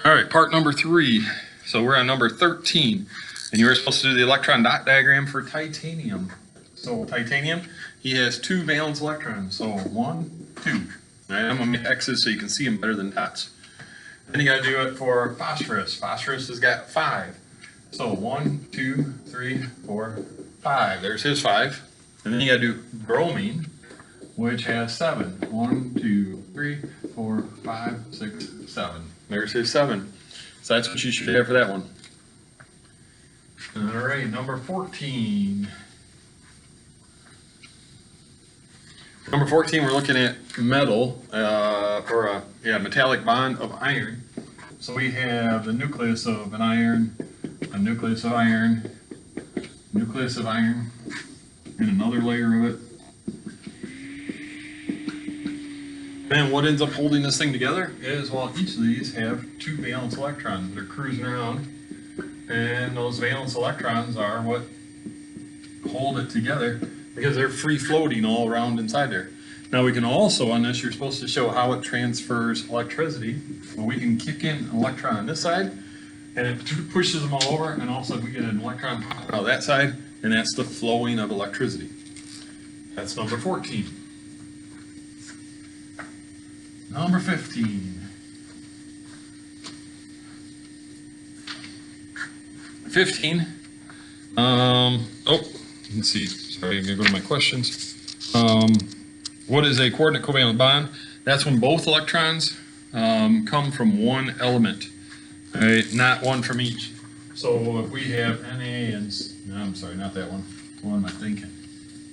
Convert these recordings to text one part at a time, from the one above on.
All right, part number 3. So we're on number 13, and you were supposed to do the electron dot diagram for titanium. So titanium, he has 2 valence electrons. So 1, 2. All right, I'm gonna make X's so you can see them better than dots. Then you gotta do it for phosphorus. Phosphorus has got 5. So 1, 2, 3, 4, 5. There's his 5. And then you gotta do bromine, which has 7. 1, 2, 3, 4, 5, 6, 7. There's his 7. So that's what you should have for that one. All right, number 14. Number 14, we're looking at metal for a metallic bond of iron. So we have the nucleus of an iron, a nucleus of iron, nucleus of iron, and another layer of it. And what ends up holding this thing together is, well, each of these have 2 valence electrons that are cruising around, and those valence electrons are what hold it together because they're free floating all around inside there. Now we can also, on this, you're supposed to show how it transfers electricity. Well, we can kick in an electron on this side, and it pushes them all over, and also we get an electron out of that side, and that's the flowing of electricity. That's number 14. Number 15. 15. Let's see. Sorry, I'm going to go to my questions. What is a coordinate covalent bond? That's when both electrons come from one element, right? Not one from each. So if we have Na and, no, I'm sorry, not that one. What am I thinking?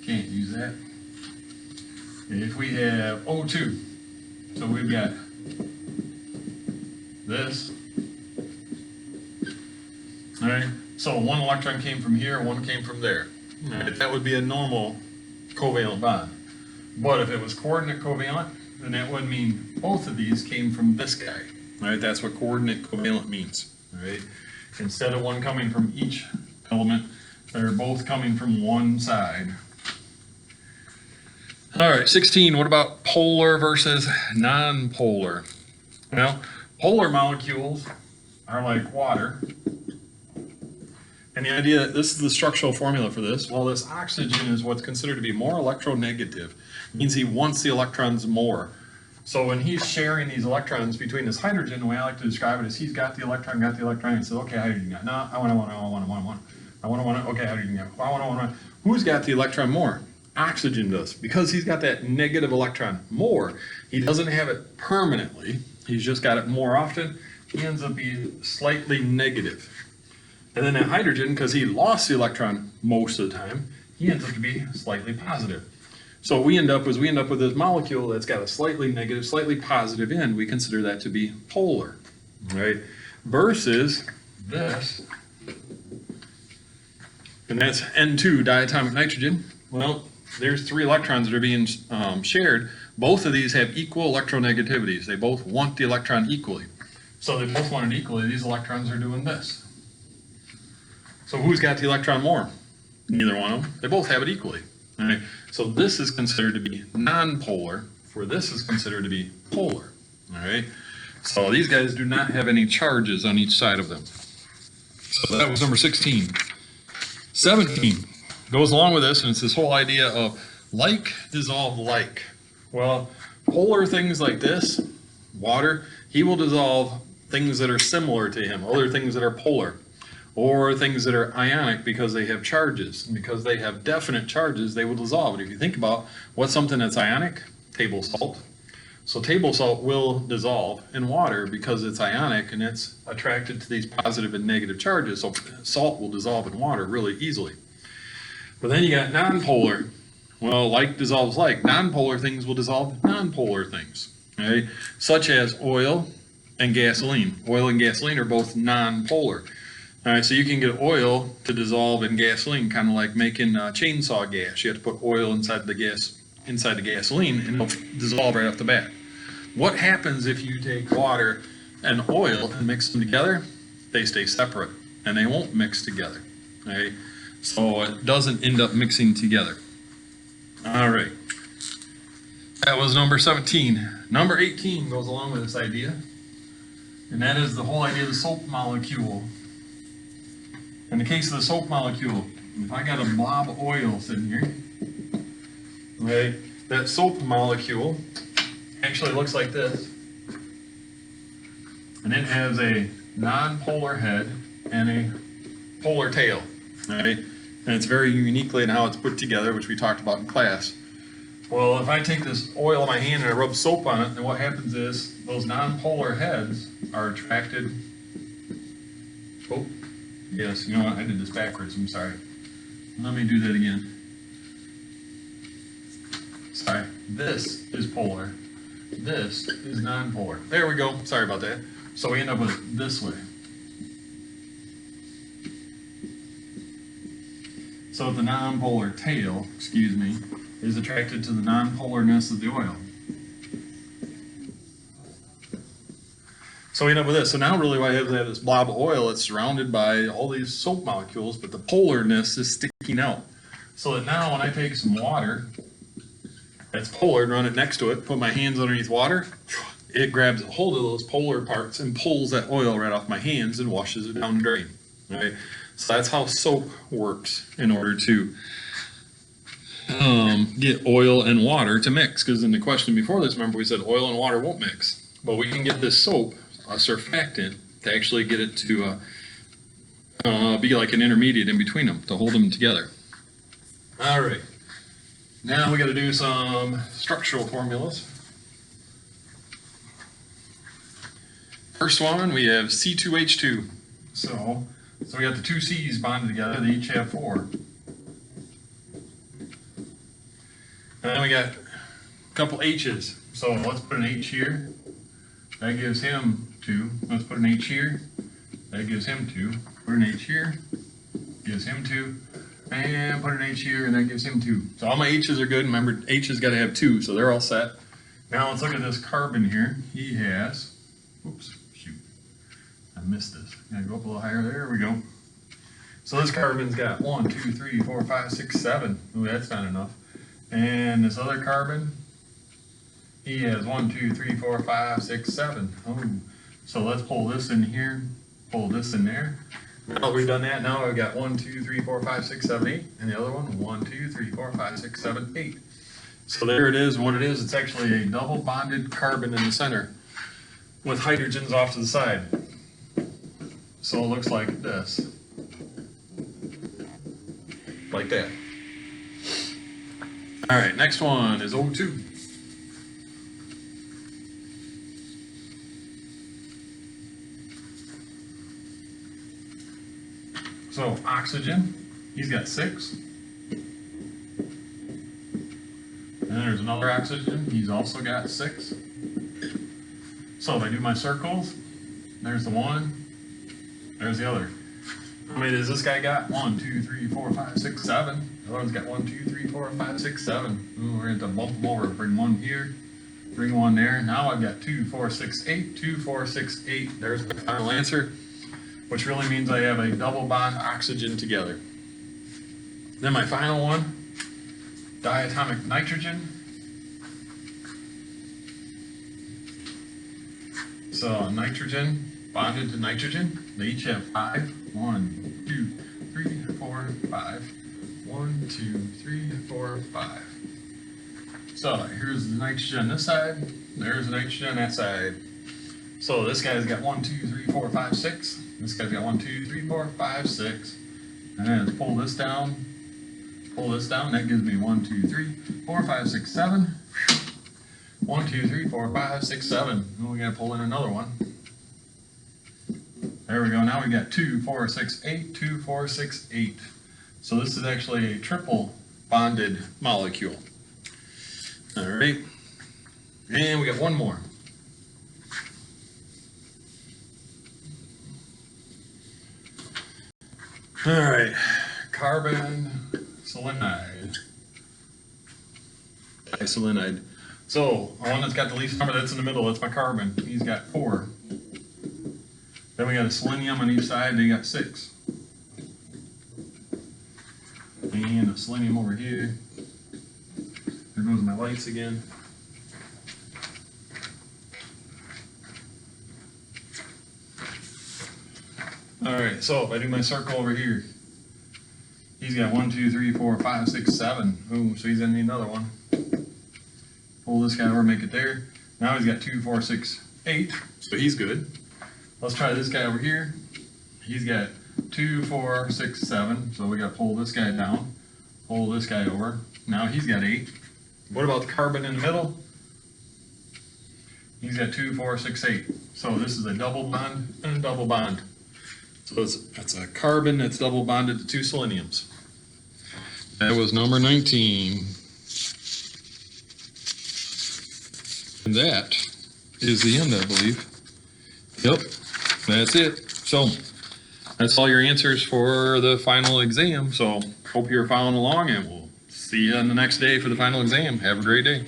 Can't use that. If we have O2, so we've got this. All right. So one electron came from here, one came from there. All right. That would be a normal covalent bond. But if it was coordinate covalent, then that would mean both of these came from this guy. All right. That's what coordinate covalent means. All right. Instead of one coming from each element, they're both coming from one side. All right, 16, what about polar versus non-polar? Well, polar molecules are like water. And the idea, this is the structural formula for this. Well, this oxygen is what's considered to be more electronegative. It means he wants the electrons more. So when he's sharing these electrons between this hydrogen, the way I like to describe it is he's got the electron, and says, okay, hydrogen got. No, I want, okay, hydrogen got. I want. Who's got the electron more? Oxygen does, because he's got that negative electron more. He doesn't have it permanently, he's just got it more often. He ends up being slightly negative. And then that hydrogen, because he lost the electron most of the time, he ends up to be slightly positive. So what we end up with this molecule that's got a slightly negative, slightly positive end. We consider that to be polar, right? Versus this, and that's N2, diatomic nitrogen. Well, there's 3 electrons that are being shared. Both of these have equal electronegativities. They both want the electron equally. So they both want it equally. These electrons are doing this. So who's got the electron more? Neither one of them. They both have it equally. All right. So this is considered to be non-polar, for this is considered to be polar. All right. So these guys do not have any charges on each side of them. So that was number 16. 17. Goes along with this, and it's this whole idea of like dissolve like. Well, polar things like this, water, he will dissolve things that are similar to him, other things that are polar, or things that are ionic because they have charges. And because they have definite charges, they will dissolve it. If you think about what's something that's ionic, table salt. So table salt will dissolve in water because it's ionic and it's attracted to these positive and negative charges. So salt will dissolve in water really easily. But then you got non-polar. Well, like dissolves like. Non-polar things will dissolve non-polar things, okay? Such as oil and gasoline. Oil and gasoline are both non-polar. All right, so you can get oil to dissolve in gasoline, kind of like making chainsaw gas. You have to put oil inside the gasoline, and it'll dissolve right off the bat. What happens if you take water and oil and mix them together? They stay separate, and they won't mix together. Okay? So it doesn't end up mixing together. All right. That was number 17. Number 18 goes along with this idea. And that is the whole idea of the soap molecule. In the case of the soap molecule, if I got a blob of oil sitting here, okay, that soap molecule actually looks like this. And it has a non-polar head and a polar tail, right? And it's very uniquely in how it's put together, which we talked about in class. Well, if I take this oil in my hand and I rub soap on it, then what happens is those non-polar heads are attracted. Oh, yes, you know what? I did this backwards. I'm sorry. Let me do that again. Sorry. This is polar. This is non-polar. There we go. Sorry about that. So we end up with it this way. So the non-polar tail, excuse me, is attracted to the non-polarness of the oil. So we end up with this. So now really what I have is I have this blob of oil that's surrounded by all these soap molecules, but the polarness is sticking out. So that now when I take some water that's polar and run it next to it, put my hands underneath water, it grabs a hold of those polar parts and pulls that oil right off my hands and washes it down the drain. Right? So that's how soap works in order to get oil and water to mix. Because in the question before this, remember we said oil and water won't mix. But we can get this soap, a surfactant, to actually get it to be like an intermediate in between them, to hold them together. All right. Now we got to do some structural formulas. First one, we have C2H2. So we got the two C's bonded together. They each have 4. And then we got a couple H's. So let's put an H here. That gives him 2. Let's put an H here. That gives him 2. Put an H here. Gives him 2. And put an H here, and that gives him 2. So all my H's are good. Remember, H has got to have 2, so they're all set. Now let's look at this carbon here. He has, oops, shoot, I missed this. Gotta go up a little higher. There we go. So this carbon's got 1, 2, 3, 4, 5, 6, 7. Ooh, that's not enough. And this other carbon, he has 1, 2, 3, 4, 5, 6, 7. Oh, so let's pull this in here, pull this in there. Now we've done that, now I've got 1, 2, 3, 4, 5, 6, 7, 8, and the other one, 1, 2, 3, 4, 5, 6, 7, 8. So there it is. What it is, it's actually a double bonded carbon in the center with hydrogens off to the side. So it looks like this. Like that. All right, next one is O2. So oxygen, he's got 6. And then there's another oxygen, he's also got 6. So if I do my circles, there's the one, there's the other. How many does this guy got? 1, 2, 3, 4, 5, 6, 7. The other one's got 1, 2, 3, 4, 5, 6, 7. Ooh, we're going to bump them over. Bring one here, bring one there. Now I've got 2, 4, 6, 8, 2, 4, 6, 8. There's my final answer, which really means I have a double bond oxygen together. Then my final one, diatomic nitrogen. So nitrogen bonded to nitrogen. They each have 5. 1, 2, 3, 4, 5. 1, 2, 3, 4, 5. So here's the nitrogen on this side. There's the nitrogen on that side. So this guy's got 1, 2, 3, 4, 5, 6. This guy's got 1, 2, 3, 4, 5, 6. And then let's pull this down. Pull this down. That gives me 1, 2, 3, 4, 5, 6, 7. 1, 2, 3, 4, 5, 6, 7. And we gotta pull in another one. There we go. Now we got 2, 4, 6, 8, 2, 4, 6, 8. So this is actually a triple bonded molecule. All right. And we got one more. All right. Carbon selenide. Isolenide. So the one that's got the least number, that's in the middle, that's my carbon. He's got 4. Then we got a selenium on each side, they got 6. And a selenium over here. There goes my lights again. All right, so if I do my circle over here, he's got 1, 2, 3, 4, 5, 6, 7. Ooh, so he's gonna need another one. Pull this guy over, make it there. Now he's got 2, 4, 6, 8. So he's good. Let's try this guy over here. He's got 2, 4, 6, 7. So we got to pull this guy down, pull this guy over. Now he's got 8. What about the carbon in the middle? He's got 2, 4, 6, 8. So this is a double bond and a double bond. So that's a carbon that's double bonded to 2 seleniums. That was number 19. And that is the end, I believe. Yep, that's it. So that's all your answers for the final exam. So hope you're following along, and we'll see you on the next day for the final exam. Have a great day.